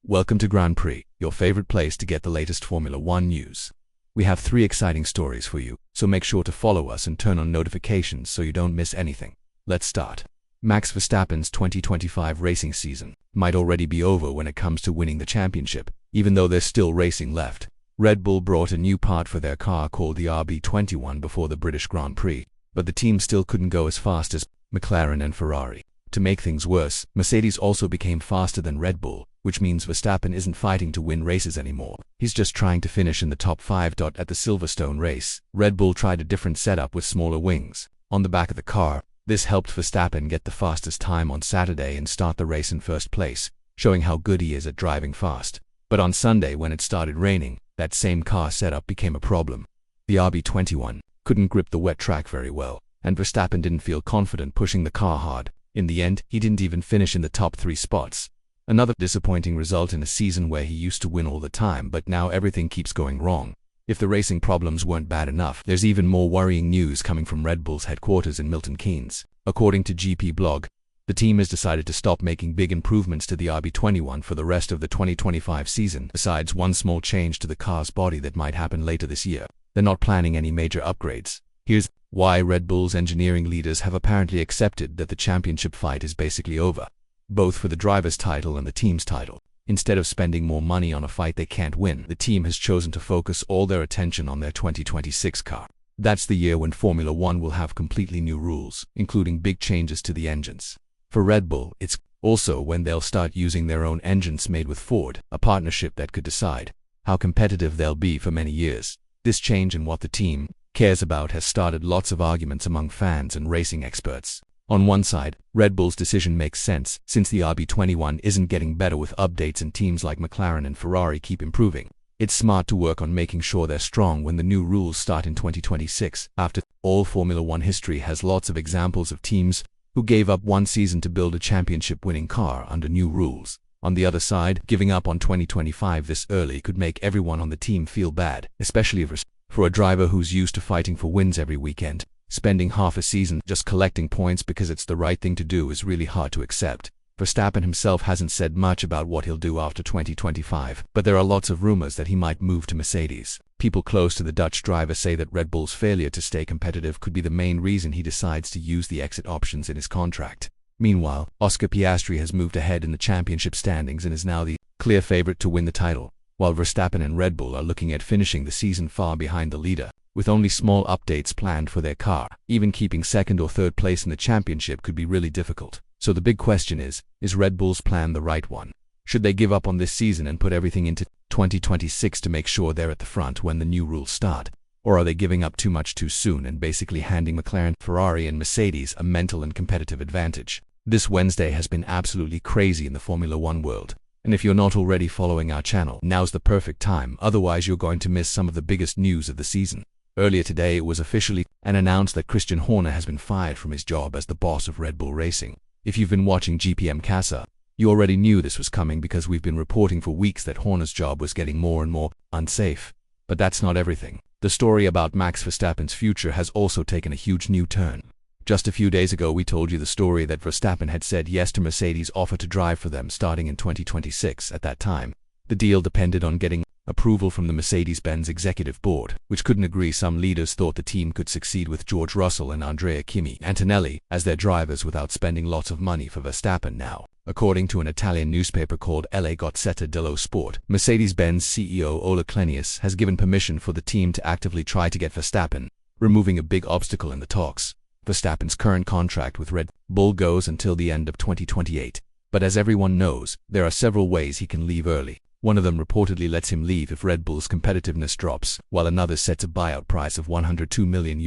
Welcome to Grand Prix, your favorite place to get the latest Formula One news. We have 3 exciting stories for you, so make sure to follow us and turn on notifications so you don't miss anything. Let's start. Max Verstappen's 2025 racing season might already be over when it comes to winning the championship, even though there's still racing left. Red Bull brought a new part for their car called the RB21 before the British Grand Prix, but the team still couldn't go as fast as McLaren and Ferrari. To make things worse, Mercedes also became faster than Red Bull, which means Verstappen isn't fighting to win races anymore. He's just trying to finish in the top 5. At the Silverstone race, Red Bull tried a different setup with smaller wings on the back of the car. This helped Verstappen get the fastest time on Saturday and start the race in first place, showing how good he is at driving fast. But on Sunday, when it started raining, that same car setup became a problem. The RB21 couldn't grip the wet track very well, and Verstappen didn't feel confident pushing the car hard. In the end, he didn't even finish in the top 3 spots. Another disappointing result in a season where he used to win all the time, but now everything keeps going wrong. If the racing problems weren't bad enough, there's even more worrying news coming from Red Bull's headquarters in Milton Keynes. According to GP Blog, the team has decided to stop making big improvements to the RB21 for the rest of the 2025 season, besides one small change to the car's body that might happen later this year. They're not planning any major upgrades. Here's why. Red Bull's engineering leaders have apparently accepted that the championship fight is basically over, both for the driver's title and the team's title. Instead of spending more money on a fight they can't win, the team has chosen to focus all their attention on their 2026 car. That's the year when Formula One will have completely new rules, including big changes to the engines. For Red Bull, it's also when they'll start using their own engines made with Ford, a partnership that could decide how competitive they'll be for many years. This change in what the team cares about has started lots of arguments among fans and racing experts. On one side, Red Bull's decision makes sense, since the RB21 isn't getting better with updates and teams like McLaren and Ferrari keep improving. It's smart to work on making sure they're strong when the new rules start in 2026. After all, Formula One history has lots of examples of teams who gave up one season to build a championship-winning car under new rules. On the other side, giving up on 2025 this early could make everyone on the team feel bad, especially for a driver who's used to fighting for wins every weekend. Spending half a season just collecting points because it's the right thing to do is really hard to accept. Verstappen himself hasn't said much about what he'll do after 2025, but there are lots of rumors that he might move to Mercedes. People close to the Dutch driver say that Red Bull's failure to stay competitive could be the main reason he decides to use the exit options in his contract. Meanwhile, Oscar Piastri has moved ahead in the championship standings and is now the clear favorite to win the title, while Verstappen and Red Bull are looking at finishing the season far behind the leader, with only small updates planned for their car. Even keeping 2nd or 3rd place in the championship could be really difficult. So the big question is Red Bull's plan the right one? Should they give up on this season and put everything into 2026 to make sure they're at the front when the new rules start? Or are they giving up too much too soon and basically handing McLaren, Ferrari and Mercedes a mental and competitive advantage? This Wednesday has been absolutely crazy in the Formula One world. And if you're not already following our channel, now's the perfect time, otherwise you're going to miss some of the biggest news of the season. Earlier today it was officially announced that Christian Horner has been fired from his job as the boss of Red Bull Racing. If you've been watching GPM Casa, you already knew this was coming because we've been reporting for weeks that Horner's job was getting more and more unsafe. But that's not everything. The story about Max Verstappen's future has also taken a huge new turn. Just a few days ago we told you the story that Verstappen had said yes to Mercedes' offer to drive for them starting in 2026. At that time, the deal depended on getting approval from the Mercedes-Benz executive board, which couldn't agree. Some leaders thought the team could succeed with George Russell and Andrea Kimi Antonelli as their drivers without spending lots of money for Verstappen now. According to an Italian newspaper called La Gazzetta dello Sport, Mercedes-Benz CEO Ola Klenius has given permission for the team to actively try to get Verstappen, removing a big obstacle in the talks. Verstappen's current contract with Red Bull goes until the end of 2028, but as everyone knows, there are several ways he can leave early. One of them reportedly lets him leave if Red Bull's competitiveness drops, while another sets a buyout price of €102 million,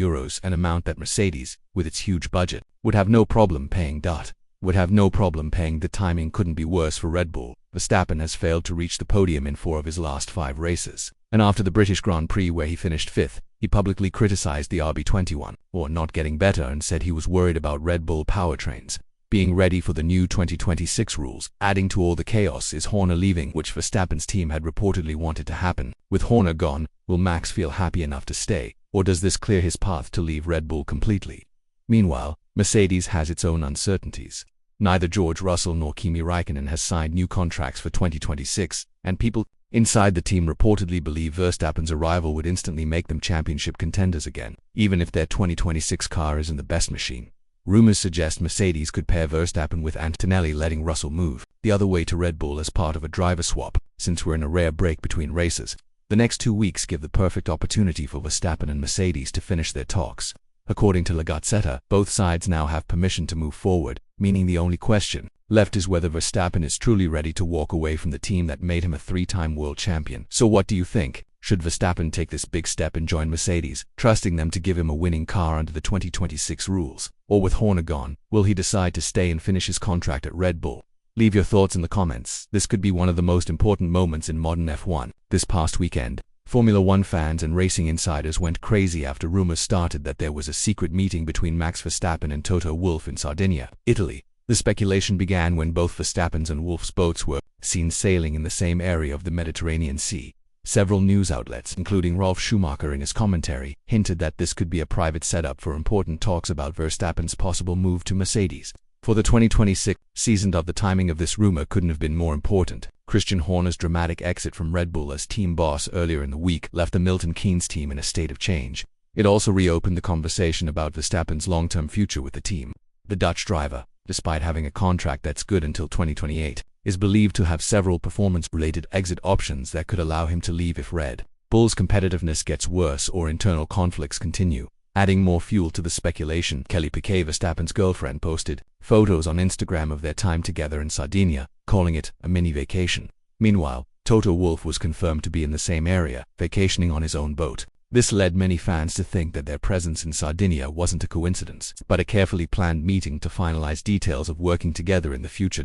an amount that Mercedes, with its huge budget, would have no problem paying. The timing couldn't be worse for Red Bull. Verstappen has failed to reach the podium in 4 of his last 5 races, and after the British Grand Prix where he finished 5th, he publicly criticized the RB21 for not getting better and said he was worried about Red Bull powertrains being ready for the new 2026 rules. Adding to all the chaos is Horner leaving, which Verstappen's team had reportedly wanted to happen. With Horner gone, will Max feel happy enough to stay, or does this clear his path to leave Red Bull completely? Meanwhile, Mercedes has its own uncertainties. Neither George Russell nor Kimi Räikkönen has signed new contracts for 2026, and people inside the team reportedly believe Verstappen's arrival would instantly make them championship contenders again, even if their 2026 car isn't the best machine. Rumors suggest Mercedes could pair Verstappen with Antonelli, letting Russell move the other way to Red Bull as part of a driver swap. Since we're in a rare break between races, the next 2 weeks give the perfect opportunity for Verstappen and Mercedes to finish their talks. According to La Gazzetta, both sides now have permission to move forward, meaning the only question left is whether Verstappen is truly ready to walk away from the team that made him a 3-time world champion. So what do you think? Should Verstappen take this big step and join Mercedes, trusting them to give him a winning car under the 2026 rules? Or with Horner gone, will he decide to stay and finish his contract at Red Bull? Leave your thoughts in the comments. This could be one of the most important moments in modern F1. This past weekend, Formula One fans and racing insiders went crazy after rumors started that there was a secret meeting between Max Verstappen and Toto Wolff in Sardinia, Italy. The speculation began when both Verstappen's and Wolff's boats were seen sailing in the same area of the Mediterranean Sea. Several news outlets, including Ralf Schumacher in his commentary, hinted that this could be a private setup for important talks about Verstappen's possible move to Mercedes. For the 2026 season, the timing of this rumor couldn't have been more important. Christian Horner's dramatic exit from Red Bull as team boss earlier in the week left the Milton Keynes team in a state of change. It also reopened the conversation about Verstappen's long-term future with the team. The Dutch driver, despite having a contract that's good until 2028, is believed to have several performance-related exit options that could allow him to leave if Red Bull's competitiveness gets worse or internal conflicts continue. Adding more fuel to the speculation, Kelly Piquet, Verstappen's girlfriend, posted photos on Instagram of their time together in Sardinia, calling it a mini vacation. Meanwhile, Toto Wolff was confirmed to be in the same area, vacationing on his own boat. This led many fans to think that their presence in Sardinia wasn't a coincidence, but a carefully planned meeting to finalize details of working together in the future.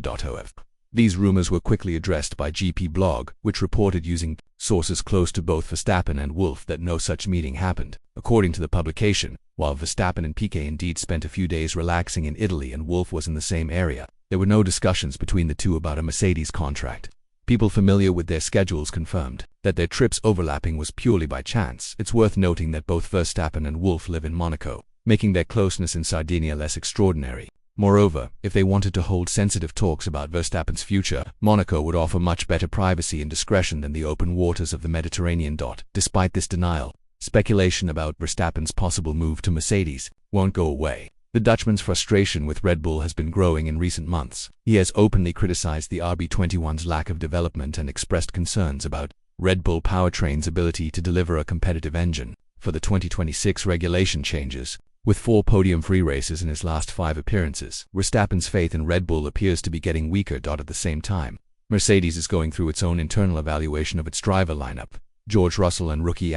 These rumors were quickly addressed by GP Blog, which reported using sources close to both Verstappen and Wolff that no such meeting happened. According to the publication, while Verstappen and Piquet indeed spent a few days relaxing in Italy and Wolff was in the same area, there were no discussions between the two about a Mercedes contract. People familiar with their schedules confirmed that their trips overlapping was purely by chance. It's worth noting that both Verstappen and Wolff live in Monaco, making their closeness in Sardinia less extraordinary. Moreover, if they wanted to hold sensitive talks about Verstappen's future, Monaco would offer much better privacy and discretion than the open waters of the Mediterranean. Despite this denial, speculation about Verstappen's possible move to Mercedes won't go away. The Dutchman's frustration with Red Bull has been growing in recent months. He has openly criticized the RB21's lack of development and expressed concerns about Red Bull powertrain's ability to deliver a competitive engine. For the 2026 regulation changes, with 4 podium-free races in his last 5 appearances, Verstappen's faith in Red Bull appears to be getting weaker. At the same time, Mercedes is going through its own internal evaluation of its driver lineup. George Russell and rookie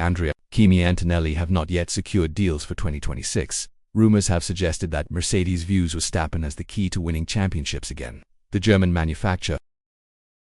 Kimi Antonelli have not yet secured deals for 2026. Rumors have suggested that Mercedes views Verstappen as the key to winning championships again. The German manufacturer